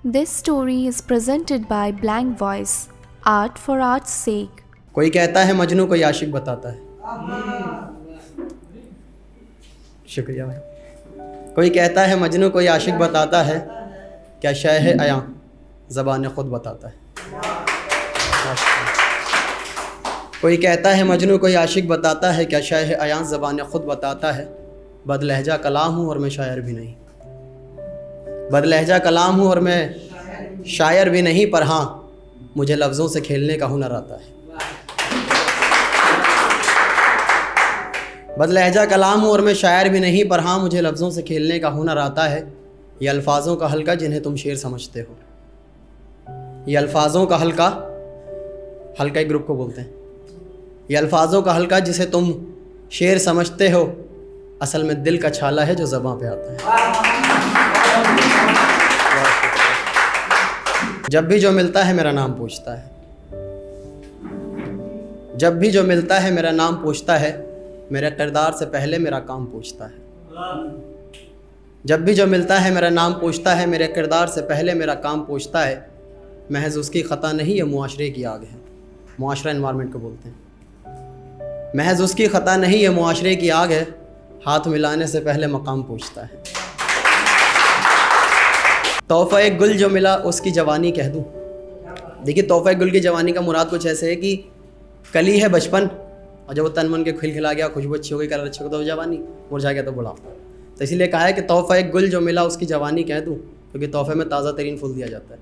This story is presented by Blank Voice, art for art's sake. कोई कहता है मजनू कोई आशिक बताता है। शुक्रिया भाई। कोई कहता है मजनू कोई आशिक बताता है, क्या शय है अयां ज़बान खुद बताता है। कोई कहता है मजनू कोई आशिक बताता है, क्या शय है अयां ज़बान खुद बताता है। बदलहजा कलाम हूँ और मैं शायर भी नहीं, बदलहजा कलाम हूँ और मैं शायर भी नहीं, पर हाँ मुझे लफ्ज़ों से खेलने का हुनर आता है। बदलहजा कलाम हूँ और मैं शायर भी नहीं, पर हाँ मुझे लफ्ज़ों से खेलने का हुनर आता है। ये अल्फाजों का हल्का जिन्हें तुम शेर समझते हो, ये अल्फाजों का हल्का, हल्का एक ग्रुप को बोलते हैं। ये अल्फाजों का हल्का जिसे तुम शेर समझते हो, असल में दिल का छाला है जो ज़बां पे आता है। जब भी जो मिलता है मेरा नाम पूछता है, जब भी जो मिलता है मेरा नाम पूछता है, मेरे किरदार से पहले मेरा काम पूछता है। जब भी जो मिलता है मेरा नाम पूछता है, मेरे किरदार से पहले मेरा काम पूछता है। महज उसकी ख़ता नहीं ये मुआशरे की आग है, मुआशरा एनवायरनमेंट को बोलते हैं। महज उसकी ख़ता नहीं ये मुआशरे की आग है, हाथ मिलाने से पहले मकाम पूछता है। तोहफ़ा एक गुल जो मिला उसकी जवानी कह दूँ। देखिए तोहफ़ा एक गुल की जवानी का मुराद कुछ ऐसे है कि कली है बचपन, और जब वो तन मन के खिलखिला गया, खुशबू अच्छी हो गई, कलर अच्छा हो गया, तो जवानी मुरझा गया तो बुढ़ापा। तो इसीलिए कहा है कि तोहफ़ा एक गुल जो मिला उसकी जवानी कह दूँ, क्योंकि तोहफ़े में ताज़ा तरीन फूल दिया जाता है।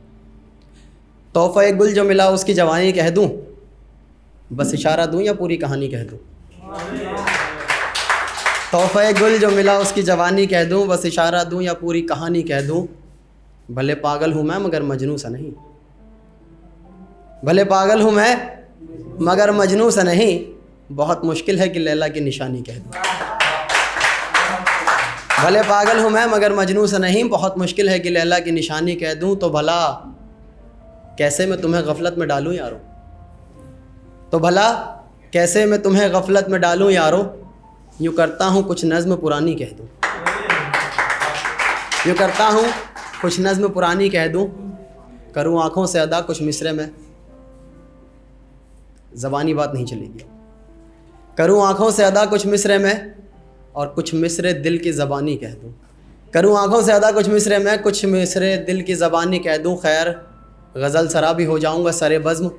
तोहफ़ा एक गुल जो मिला उसकी जवानी कह दूँ, बस इशारा दूँ या पूरी कहानी कह दूँ। तोहफ़ा एक गुल जो मिला उसकी जवानी कह दूँ, बस इशारा दूँ या पूरी कहानी कह दूँ। भले पागल हूँ मैं मगर मजनू सा नहीं, भले पागल हूँ मैं मगर मजनू सा नहीं, बहुत मुश्किल है कि लैला की निशानी कह दूँ। भले पागल हूँ मैं मगर मजनू सा नहीं, बहुत मुश्किल है कि लैला की निशानी कह दूँ। तो भला कैसे मैं तुम्हें गफलत में डालूँ यारो, तो भला कैसे मैं तुम्हें गफलत में डालूँ यारो। यूँ करता हूँ कुछ नज़्म पुरानी कह दूँ, यूँ करता हूँ कुछ नज़्म पुरानी कह दूँ। करूँ आँखों से अदा कुछ मिसरे में, ज़बानी बात नहीं चलेगी। करूँ आँखों से अदा कुछ मिसरे में, और कुछ मिसरे दिल की ज़बानी कह दूँ। करूँ आँखों से अदा कुछ मिसरे में, कुछ मिसरे दिल की ज़बानी कह दूँ। खैर गज़ल सरा भी हो जाऊँगा सरे बज़्म,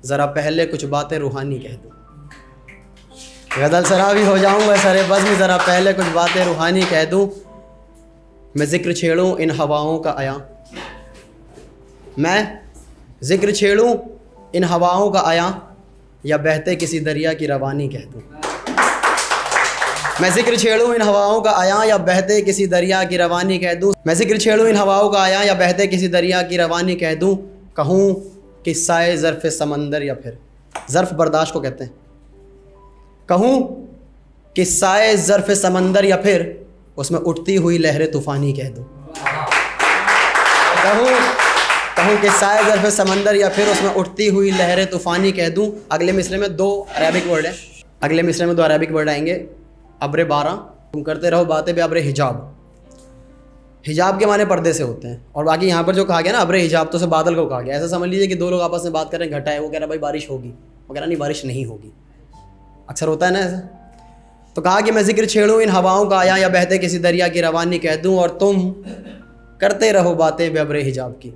ज़रा पहले कुछ बातें रूहानी कह दूँ। गज़ल सरा भी हो जाऊँगा सरे बज़्म, ज़रा पहले कुछ बातें रूहानी कह दूँ। मैं ज़िक्र छेड़ूँ इन हवाओं का आया, मैं ज़िक्र छेड़ूँ इन हवाओं का आया, या बहते किसी दरिया की रवानी कह दूँ। मैं ज़िक्र छेड़ूँ इन हवाओं का आया, या बहते किसी दरिया की रवानी कह दूँ। मैं ज़िक्र छेड़ूँ इन हवाओं का आया, या बहते किसी दरिया की रवानी कह दूँ। कहूँ किस्साए ज़र्फ़ समंदर, या फिर ज़र्फ़ बर्दाश्त को कहते हैं। कहूँ किस्साए ज़र्फ़ समंदर, या फिर उसमें उठती हुई लहरें तूफ़ानी कह दूँ। कहूँ किस्साए ज़र्फ़ समंदर, या फिर उसमें उठती हुई लहरें तूफ़ानी कह दूँ। अगले मिसरे में दो अरबिक वर्ड हैं, अगले मिसरे में दो अरबिक वर्ड आएंगे। अब्र 12, तुम करते रहो बातें बे अब्र हिजाब। हिजाब के माने पर्दे से होते हैं, और बाकी यहाँ पर जो कहा गया ना अब्र हिजाब, तो उसे बादल को कहा गया। ऐसा समझ लीजिए कि दो लोग आपस में बात कर रहे हैं, घटा है, वो कह रहा है भाई बारिश होगी, वो कह रहा नहीं बारिश नहीं होगी। अक्सर होता है ना ऐसा। तो कहा कि मैं ज़िक्र छेड़ूँ इन हवाओं का आया, या बहते किसी दरिया की रवानी कह दूँ। और तुम करते रहो बातें बेअब्र हिजाब की,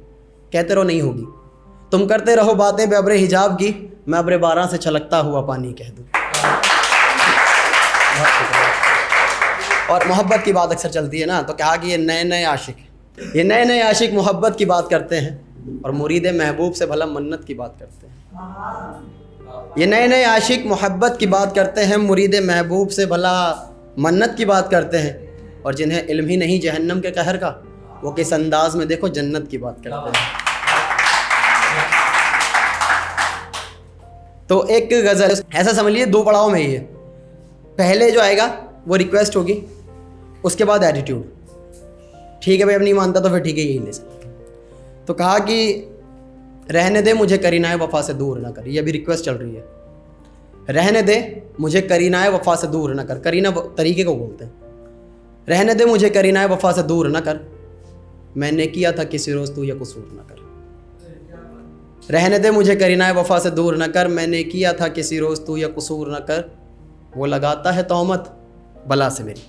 कहते रहो नहीं होगी। तुम करते रहो बातें बेअब्र हिजाब की, मैं अब्र 12 से छलकता हुआ पानी कह दूँ। और मोहब्बत की बात अक्सर चलती है ना, तो कहा कि ये नए नए आशिक, ये नए नए आशिक मोहब्बत की बात करते हैं, और मुरीद महबूब से भला मन्नत की बात करते हैं। ये नए नए आशिक मोहब्बत की बात करते हैं, मुरीद महबूब से भला मन्नत की बात करते हैं। और जिन्हें इल्म ही नहीं जहन्नम के कहर का, वो किस अंदाज में देखो जन्नत की बात करते हैं। तो एक गज़ल ऐसा समझ लीजिए दो पड़ाव में ही है। पहले जो आएगा वो रिक्वेस्ट होगी, उसके बाद एटीट्यूड। ठीक है भाई अब नहीं मानता तो फिर ठीक है यही ले सकते। तो कहा कि रहने दे मुझे करीनाए वफ़ा से दूर ना कर, ये अभी रिक्वेस्ट चल रही है। रहने दे मुझे करीनाए वफ़ा से दूर ना कर, करीना तरीके को बोलते हैं। रहने दे मुझे करीनाए वफ़ा से दूर ना कर, मैंने किया था किसी रोज़ तू ये कसूर न कर। रहने दे मुझे करीना वफ़ा से दूर न कर, मैंने किया था किसी रोज़ तू ये कसूर न कर। वो लगाता है तोहमत बला से मेरी,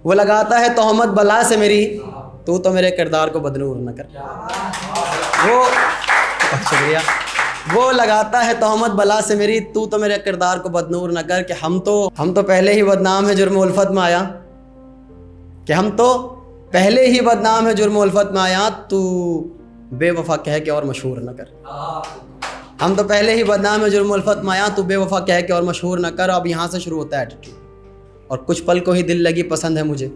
वो लगाता है तोहमत बला से मेरी, तू तो मेरे किरदार को बदनूर न कर। वो शुक्रिया। वो लगाता है तोहमत बला से मेरी, तू तो मेरे किरदार को बदनूर न कर। कि हम तो पहले ही बदनाम है जुर्म उल्फत में आया, कि हम तो पहले ही बदनाम है जुर्म उल्फत में आया, तू बेवफा कह के और मशहूर न कर। हम तो पहले ही बदनाम है जुर्म उल्फत में आया, तू बेवफा कह के और मशहूर न कर। अब यहाँ से शुरू होता है एटीट्यूड। और कुछ पल को ही दिल लगी पसंद है मुझे,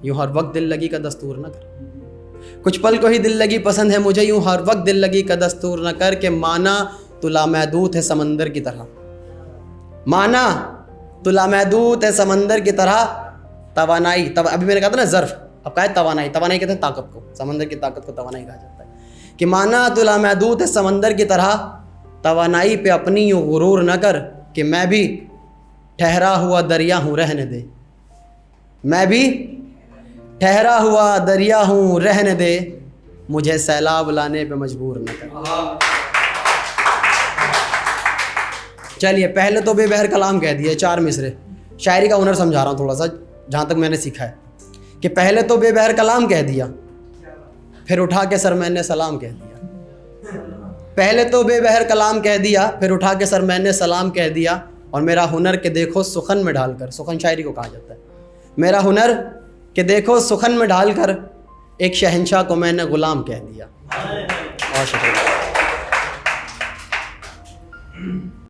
यूँ हर वक्त दिल लगी का दस्तूर न कर। कुछ पल को ही दिल लगी पसंद है मुझे, यूँ हर वक्त दिल लगी का दस्तूर न कर। के माना तो लामहदूद है समंदर की तरह, माना तो लामहदूद है समंदर की तरह। तवानाई, तब अभी मैंने कहा था ना ज़र्फ़, अब कहा है तवानाई। तवानाई कहते हैं ताकत को, समंदर की ताकत को तवानाई कहा जाता है। कि माना तो लामहदूद है समंदर की तरह, तवानाई पे अपनी यूँ गुरूर न कर। कि मैं भी ठहरा हुआ दरिया हूँ रहने दे, मैं भी ठहरा हुआ दरिया हूँ रहने दे, मुझे सैलाब लाने पे मजबूर न कर। चलिए, पहले तो बेबहर कलाम कह दिए, 4 मिसरे। शायरी का हुनर समझा रहा हूँ थोड़ा सा, जहाँ तक मैंने सीखा है। कि पहले तो बेबहर कलाम कह दिया, फिर उठा के सर मैंने सलाम कह दिया। पहले तो बेबहर कलाम कह दिया, फिर उठा के सर मैंने सलाम कह दिया। और मेरा हुनर के देखो सुखन में ढालकर, सुखन शायरी को कहा जाता है। मेरा हुनर के देखो सुखन में ढालकर, एक शहंशाह को मैंने गुलाम कह दिया। बहुत शुक्रिया।